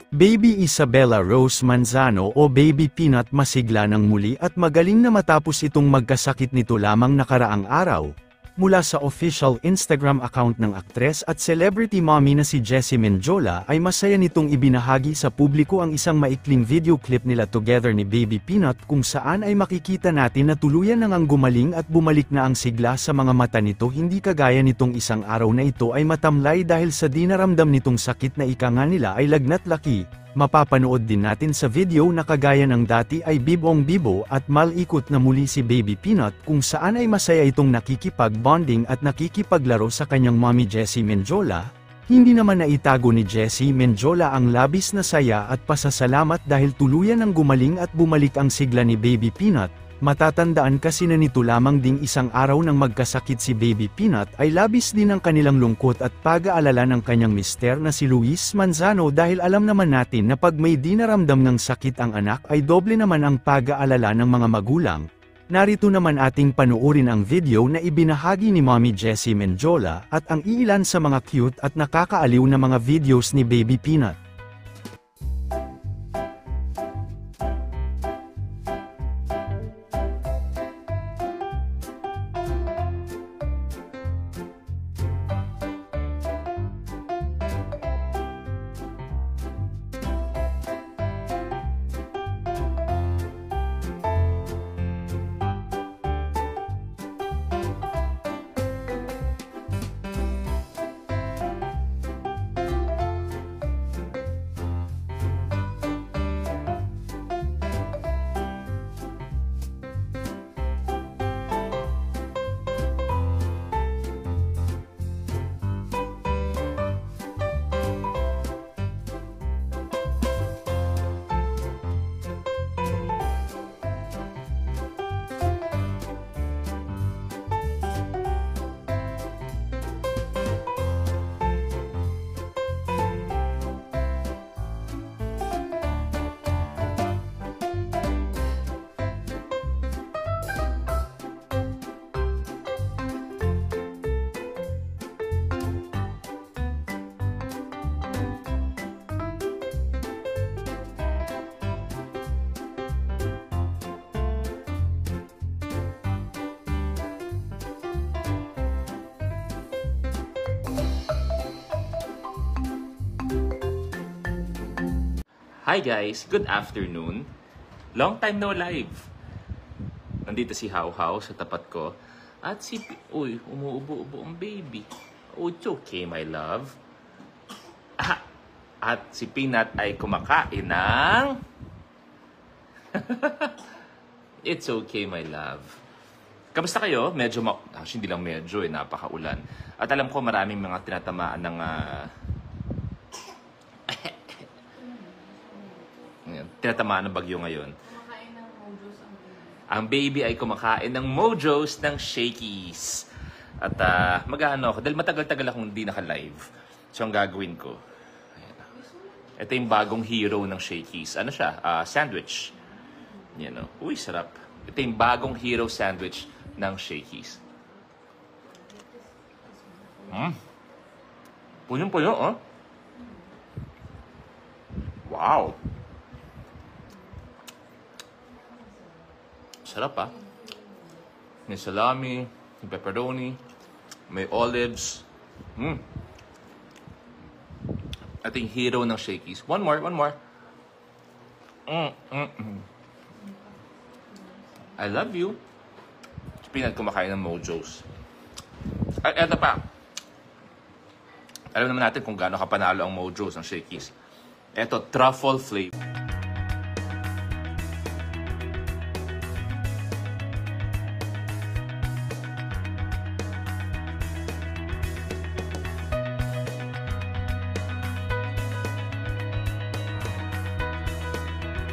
Baby Isabella Rose Manzano o Baby Peanut masigla ng muli at magaling na matapos itong magkasakit nito lamang nakaraang araw. Mula sa official Instagram account ng aktres at celebrity mommy na si Jessie Menjola ay masaya nitong ibinahagi sa publiko ang isang maikling video clip nila together ni Baby Peanut kung saan ay makikita natin na tuluyan nang gumaling at bumalik na ang sigla sa mga mata nito, hindi kagaya nitong isang araw na ito ay matamlay dahil sa dinaramdam nitong sakit na ika nga nila ay lagnat laki. Mapapanood din natin sa video na kagaya ng dati ay bibong-bibo at malikot na muli si Baby Peanut kung saan ay masaya itong nakikipag-bonding at nakikipaglaro sa kanyang mommy Jessie Menjola. Hindi naman naitago ni Jessie Menjola ang labis na saya at pasasalamat dahil tuluyan ng gumaling at bumalik ang sigla ni Baby Peanut. Matatandaan kasi na nito lamang ding isang araw nang magkasakit si Baby Peanut ay labis din ang kanilang lungkot at pag-aalala ng kanyang mister na si Luis Manzano dahil alam naman natin na pag may dinaramdam ng sakit ang anak ay doble naman ang pag-aalala ng mga magulang. Narito naman ating panuorin ang video na ibinahagi ni Mommy Jessie Menjola at ang iilan sa mga cute at nakakaaliw na mga videos ni Baby Peanut. Hi guys, good afternoon. Long time no live. Nandito si How How sa tapat ko. At si... Uy, umuubo-ubo ang baby. Oh, it's okay, my love. At si Peanut ay kumakain ng... It's okay, my love. Kamusta kayo? Medyo... Actually, hindi lang medyo, napakaulan. At alam ko maraming mga tinatamaan ng... tinatamaan ng bagyo ngayon. Kumakain ng Mojos ang baby ay kumakain ng Mojos ng Shakey's. At mag-ano ako, dahil matagal-tagal akong hindi naka-live. So ang gagawin ko, ayan. Ito yung bagong hero ng Shakey's. Ano siya? Sandwich. Yan o. Uy, sarap. Ito yung bagong hero sandwich ng Shakey's. Punyong-punyo, oh. Wow. Sarap ah. May salami, may pepperoni, may olives. Ating hero ng Shakey's. One more. I love you. Peanut kumakain ng Mojos. At eto pa. Alam naman natin kung gaano kapanalo ang Mojos ng Shakey's. Eto, truffle flavor.